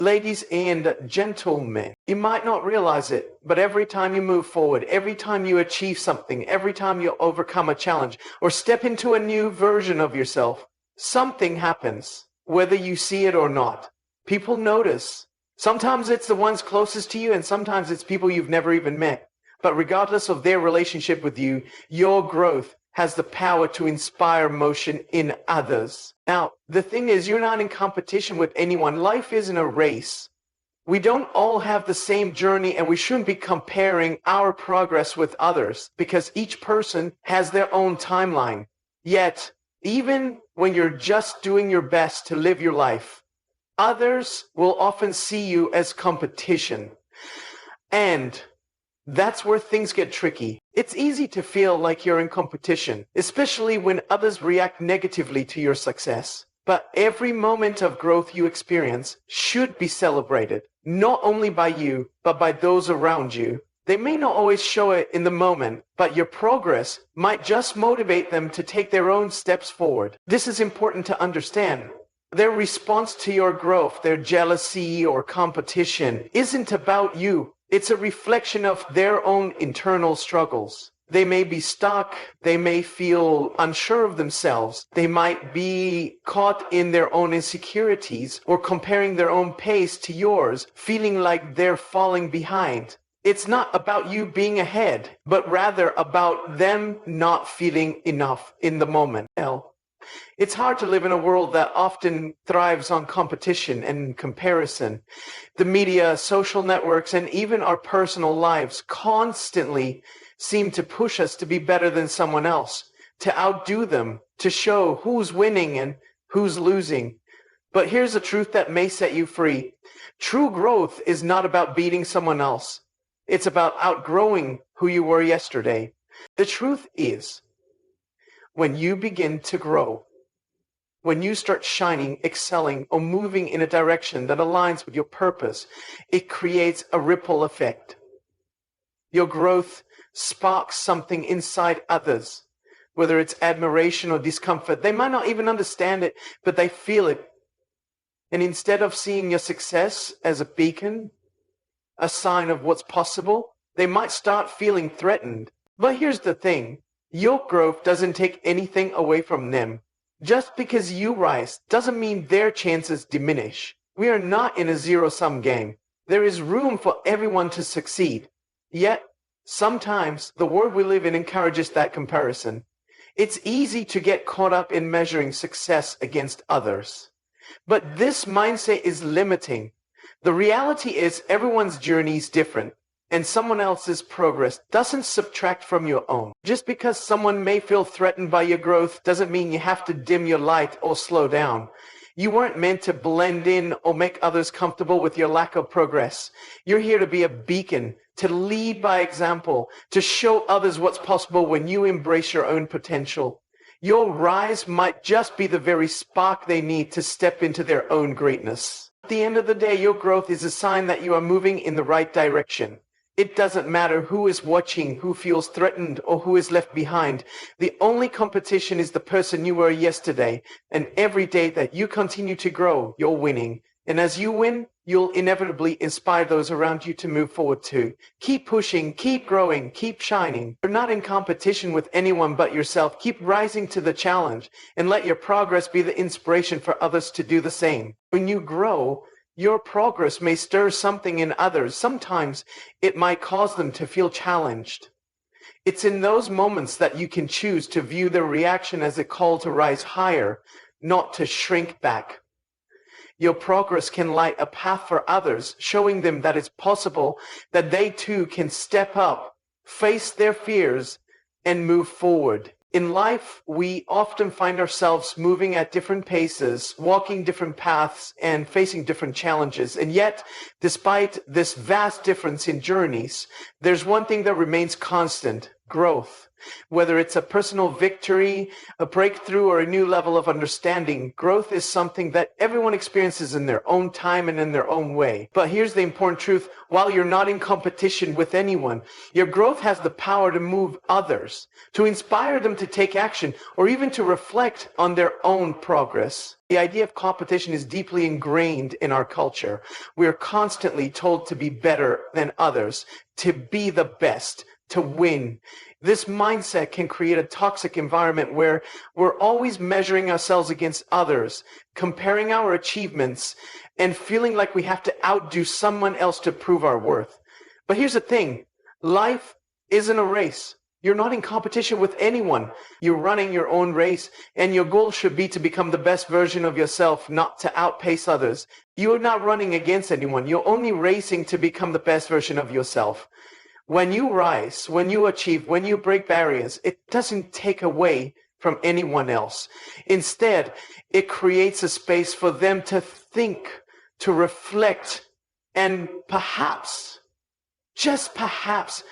Ladies and gentlemen, you might not realize it, but every time you move forward, every time you achieve something, every time you overcome a challenge or step into a new version of yourself, something happens, whether you see it or not. People notice. Sometimes it's the ones closest to you, and sometimes it's people you've never even met. But regardless of their relationship with you, your growth has the power to inspire motion in others. Now, the thing is, you're not in competition with anyone. Life isn't a race. We don't all have the same journey, and we shouldn't be comparing our progress with others because each person has their own timeline. Yet, even when you're just doing your best to live your life, others will often see you as competition. And that's where things get tricky. It's easy to feel like you're in competition, especially when others react negatively to your success. But every moment of growth you experience should be celebrated, not only by you, but by those around you. They may not always show it in the moment, but your progress might just motivate them to take their own steps forward. This is important to understand. Their response to your growth, their jealousy or competition, isn't about you. It's a reflection of their own internal struggles. They may be stuck, they may feel unsure of themselves, they might be caught in their own insecurities or comparing their own pace to yours, feeling like they're falling behind. It's not about you being ahead, but rather about them not feeling enough in the moment. It's hard to live in a world that often thrives on competition and comparison. The media, social networks, and even our personal lives constantly seem to push us to be better than someone else, to outdo them, to show who's winning and who's losing. But here's the truth that may set you free. True growth is not about beating someone else. It's about outgrowing who you were yesterday. The truth is, when you begin to grow, when you start shining, excelling, or moving in a direction that aligns with your purpose, it creates a ripple effect. Your growth sparks something inside others, whether it's admiration or discomfort. They might not even understand it, but they feel it. And instead of seeing your success as a beacon, a sign of what's possible, they might start feeling threatened. But here's the thing. Your growth doesn't take anything away from them. Just because you rise doesn't mean their chances diminish. We are not in a zero-sum game. There is room for everyone to succeed. Yet, sometimes the world we live in encourages that comparison. It's easy to get caught up in measuring success against others. But this mindset is limiting. The reality is everyone's journey is different, and someone else's progress doesn't subtract from your own. Just because someone may feel threatened by your growth doesn't mean you have to dim your light or slow down. You weren't meant to blend in or make others comfortable with your lack of progress. You're here to be a beacon, to lead by example, to show others what's possible when you embrace your own potential. Your rise might just be the very spark they need to step into their own greatness. At the end of the day, your growth is a sign that you are moving in the right direction. It doesn't matter who is watching, who feels threatened, or who is left behind. The only competition is the person you were yesterday. And every day that you continue to grow, you're winning. And as you win, you'll inevitably inspire those around you to move forward too. Keep pushing, keep growing, keep shining. You're not in competition with anyone but yourself. Keep rising to the challenge and let your progress be the inspiration for others to do the same. When you grow, your progress may stir something in others. Sometimes it might cause them to feel challenged. It's in those moments that you can choose to view their reaction as a call to rise higher, not to shrink back. Your progress can light a path for others, showing them that it's possible that they too can step up, face their fears, and move forward. In life, we often find ourselves moving at different paces, walking different paths, and facing different challenges. And yet, despite this vast difference in journeys, there's one thing that remains constant: growth. Whether it's a personal victory, a breakthrough, or a new level of understanding, growth is something that everyone experiences in their own time and in their own way. But here's the important truth. While you're not in competition with anyone, your growth has the power to move others, to inspire them to take action, or even to reflect on their own progress. The idea of competition is deeply ingrained in our culture. We are constantly told to be better than others, to be the best, to win. This mindset can create a toxic environment where we're always measuring ourselves against others, comparing our achievements, and feeling like we have to outdo someone else to prove our worth. But here's the thing. Life isn't a race. You're not in competition with anyone. You're running your own race, and your goal should be to become the best version of yourself, not to outpace others. You're not running against anyone. You're only racing to become the best version of yourself. When you rise, when you achieve, when you break barriers, it doesn't take away from anyone else. Instead, it creates a space for them to think, to reflect, and perhaps, just perhaps,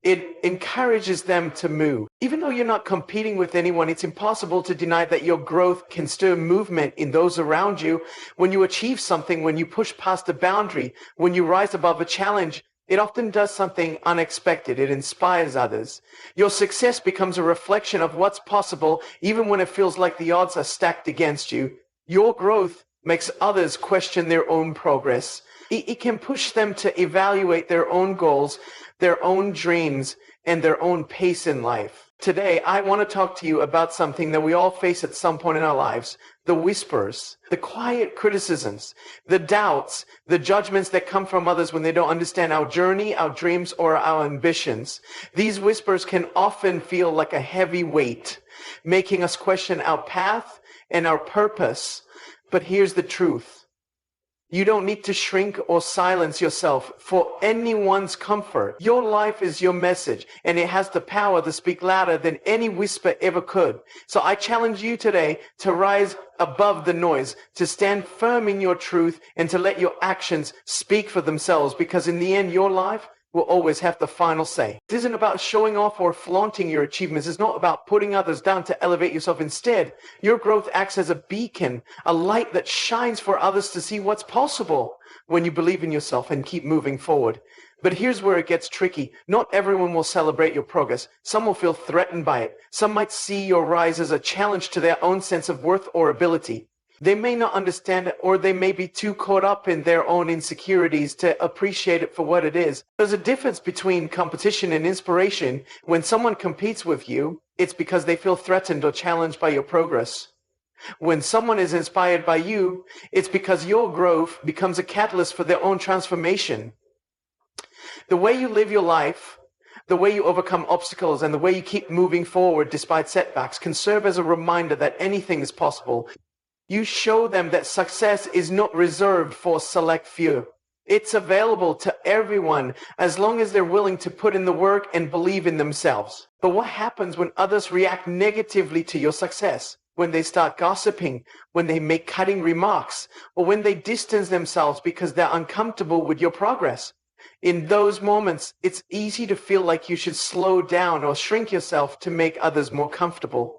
it encourages them to move. Even though you're not competing with anyone, it's impossible to deny that your growth can stir movement in those around you. When you achieve something, when you push past a boundary, when you rise above a challenge, it often does something unexpected. It inspires others. Your success becomes a reflection of what's possible, even when it feels like the odds are stacked against you. Your growth makes others question their own progress. It can push them to evaluate their own goals, their own dreams, and their own pace in life. Today, I want to talk to you about something that we all face at some point in our lives: the whispers, the quiet criticisms, the doubts, the judgments that come from others when they don't understand our journey, our dreams, or our ambitions. These whispers can often feel like a heavy weight, making us question our path and our purpose. But here's the truth. You don't need to shrink or silence yourself for anyone's comfort. Your life is your message, and it has the power to speak louder than any whisper ever could. So I challenge you today to rise above the noise, to stand firm in your truth, and to let your actions speak for themselves, because in the end, your life will always have the final say. It isn't about showing off or flaunting your achievements. It's not about putting others down to elevate yourself. Instead, your growth acts as a beacon, a light that shines for others to see what's possible when you believe in yourself and keep moving forward. But here's where it gets tricky. Not everyone will celebrate your progress. Some will feel threatened by it. Some might see your rise as a challenge to their own sense of worth or ability. They may not understand it, or they may be too caught up in their own insecurities to appreciate it for what it is. There's a difference between competition and inspiration. When someone competes with you, it's because they feel threatened or challenged by your progress. When someone is inspired by you, it's because your growth becomes a catalyst for their own transformation. The way you live your life, the way you overcome obstacles, and the way you keep moving forward despite setbacks can serve as a reminder that anything is possible. You show them that success is not reserved for a select few. It's available to everyone as long as they're willing to put in the work and believe in themselves. But what happens when others react negatively to your success? When they start gossiping, when they make cutting remarks, or when they distance themselves because they're uncomfortable with your progress? In those moments, it's easy to feel like you should slow down or shrink yourself to make others more comfortable.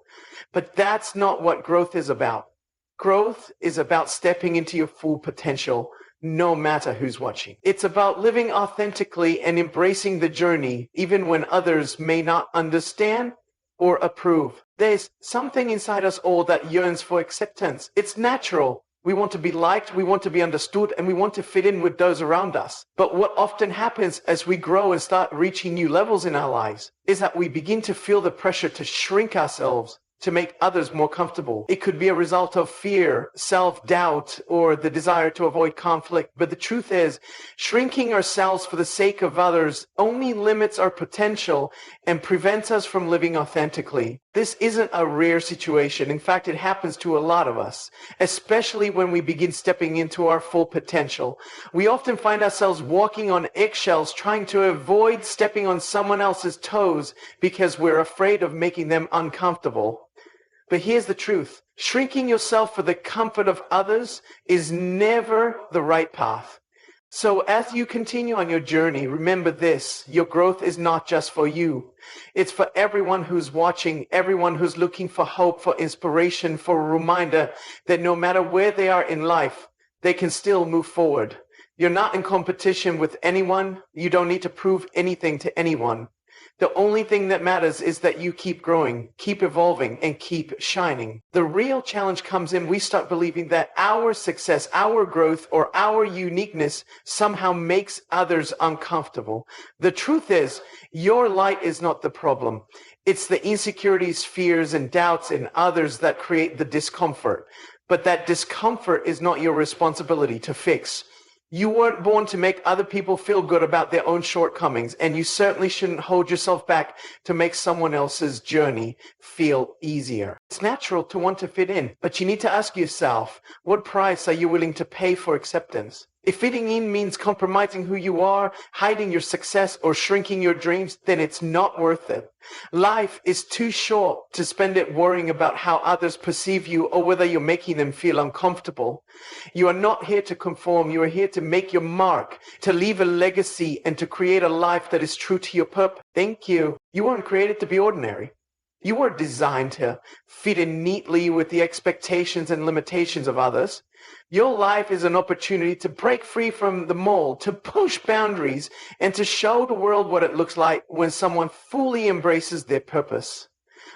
But that's not what growth is about. Growth is about stepping into your full potential, no matter who's watching. It's about living authentically and embracing the journey, even when others may not understand or approve. There's something inside us all that yearns for acceptance. It's natural. We want to be liked, we want to be understood, and we want to fit in with those around us. But what often happens as we grow and start reaching new levels in our lives is that we begin to feel the pressure to shrink ourselves, to make others more comfortable. It could be a result of fear, self-doubt, or the desire to avoid conflict. But the truth is, shrinking ourselves for the sake of others only limits our potential and prevents us from living authentically. This isn't a rare situation. In fact, it happens to a lot of us, especially when we begin stepping into our full potential. We often find ourselves walking on eggshells, trying to avoid stepping on someone else's toes because we're afraid of making them uncomfortable. But here's the truth. Shrinking yourself for the comfort of others is never the right path. So as you continue on your journey, remember this: your growth is not just for you. It's for everyone who's watching, everyone who's looking for hope, for inspiration, for a reminder that no matter where they are in life, they can still move forward. You're not in competition with anyone. You don't need to prove anything to anyone. The only thing that matters is that you keep growing, keep evolving, and keep shining. The real challenge comes in we start believing that our success, our growth, or our uniqueness somehow makes others uncomfortable. The truth is, your light is not the problem. It's the insecurities, fears, and doubts in others that create the discomfort. But that discomfort is not your responsibility to fix. You weren't born to make other people feel good about their own shortcomings, and you certainly shouldn't hold yourself back to make someone else's journey feel easier. It's natural to want to fit in, but you need to ask yourself, what price are you willing to pay for acceptance? If fitting in means compromising who you are, hiding your success, or shrinking your dreams, then it's not worth it. Life is too short to spend it worrying about how others perceive you or whether you're making them feel uncomfortable. You are not here to conform. You are here to make your mark, to leave a legacy, and to create a life that is true to your purpose. Thank you. You weren't created to be ordinary. You were designed to fit in neatly with the expectations and limitations of others. Your life is an opportunity to break free from the mold, to push boundaries, and to show the world what it looks like when someone fully embraces their purpose.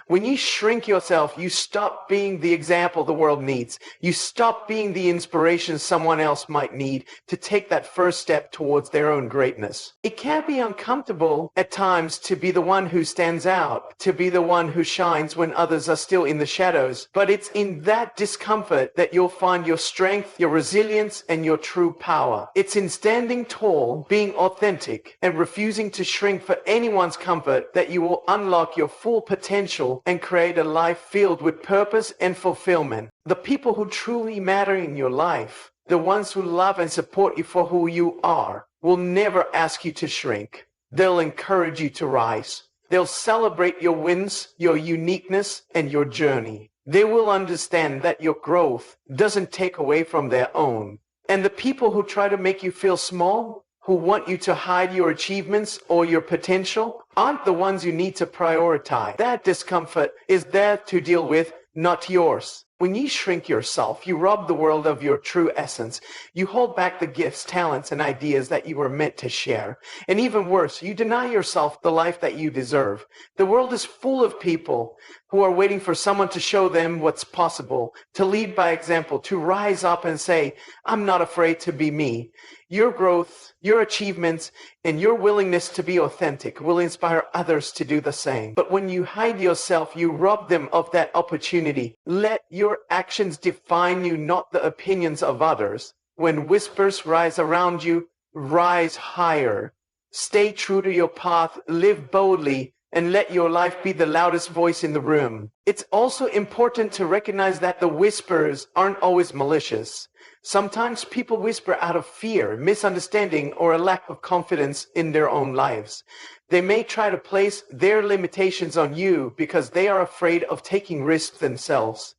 When you shrink yourself, you stop being the example the world needs. You stop being the inspiration someone else might need to take that first step towards their own greatness. It can be uncomfortable at times to be the one who stands out, to be the one who shines when others are still in the shadows. But it's in that discomfort that you'll find your strength, your resilience, and your true power. It's in standing tall, being authentic, and refusing to shrink for anyone's comfort that you will unlock your full potential and create a life filled with purpose and fulfillment. The people who truly matter in your life, the ones who love and support you for who you are, will never ask you to shrink. They'll encourage you to rise. They'll celebrate your wins, your uniqueness, and your journey. They will understand that your growth doesn't take away from their own. And the people who try to make you feel small, who want you to hide your achievements or your potential, aren't the ones you need to prioritize. That discomfort is there to deal with, not yours. When you shrink yourself, you rob the world of your true essence. You hold back the gifts, talents, and ideas that you were meant to share. And even worse, you deny yourself the life that you deserve. The world is full of people who are waiting for someone to show them what's possible, to lead by example, to rise up and say, I'm not afraid to be me. Your growth, your achievements, and your willingness to be authentic will inspire others to do the same. But when you hide yourself, you rob them of that opportunity. Let your actions define you, not the opinions of others. When whispers rise around you, rise higher. Stay true to your path, live boldly, and let your life be the loudest voice in the room. It's also important to recognize that the whispers aren't always malicious. Sometimes people whisper out of fear, misunderstanding, or a lack of confidence in their own lives. They may try to place their limitations on you because they are afraid of taking risks themselves.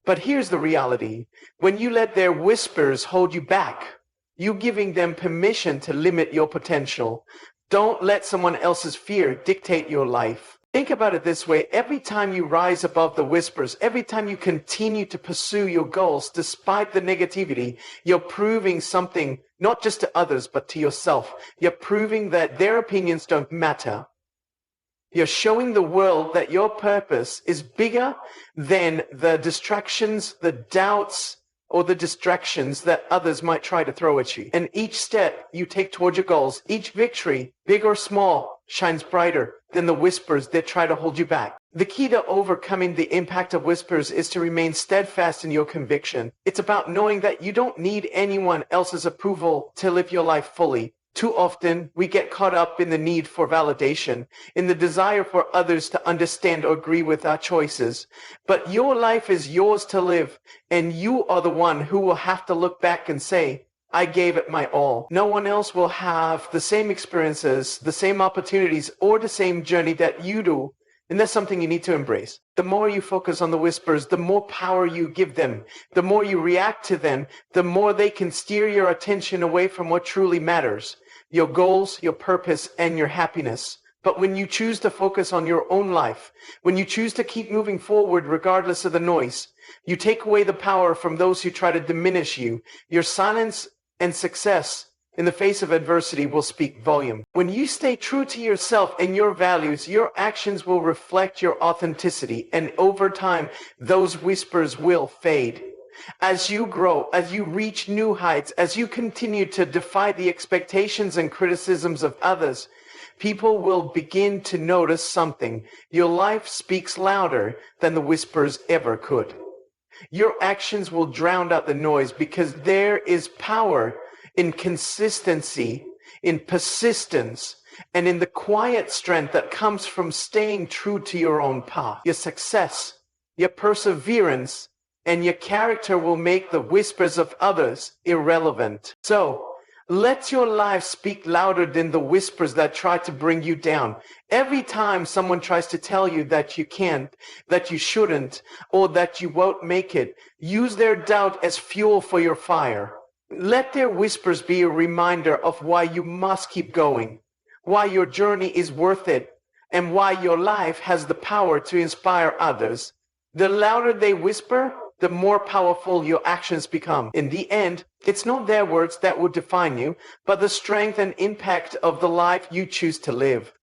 But here's the reality. When you let their whispers hold you back, you're giving them permission to limit your potential. Don't let someone else's fear dictate your life. Think about it this way. Every time you rise above the whispers, every time you continue to pursue your goals despite the negativity, you're proving something not just to others, but to yourself. You're proving that their opinions don't matter. You're showing the world that your purpose is bigger than the distractions, the doubts, or the distractions that others might try to throw at you. And each step you take towards your goals, each victory, big or small, shines brighter than the whispers that try to hold you back. The key to overcoming the impact of whispers is to remain steadfast in your conviction. It's about knowing that you don't need anyone else's approval to live your life fully. Too often, we get caught up in the need for validation, in the desire for others to understand or agree with our choices. But your life is yours to live, and you are the one who will have to look back and say, I gave it my all. No one else will have the same experiences, the same opportunities, or the same journey that you do. And that's something you need to embrace. The more you focus on the whispers, the more power you give them. The more you react to them, the more they can steer your attention away from what truly matters, your goals, your purpose, and your happiness. But when you choose to focus on your own life, when you choose to keep moving forward regardless of the noise, you take away the power from those who try to diminish you. Your silence and success in the face of adversity will speak volume. When you stay true to yourself and your values, your actions will reflect your authenticity, and over time, those whispers will fade. As you grow, as you reach new heights, as you continue to defy the expectations and criticisms of others, people will begin to notice something. Your life speaks louder than the whispers ever could. Your actions will drown out the noise because there is power in consistency, in persistence, and in the quiet strength that comes from staying true to your own path. Your success, your perseverance, and your character will make the whispers of others irrelevant. So, let your life speak louder than the whispers that try to bring you down. Every time someone tries to tell you that you can't, that you shouldn't, or that you won't make it, use their doubt as fuel for your fire. Let their whispers be a reminder of why you must keep going, why your journey is worth it, and why your life has the power to inspire others. The louder they whisper, the more powerful your actions become. In the end, it's not their words that will define you, but the strength and impact of the life you choose to live.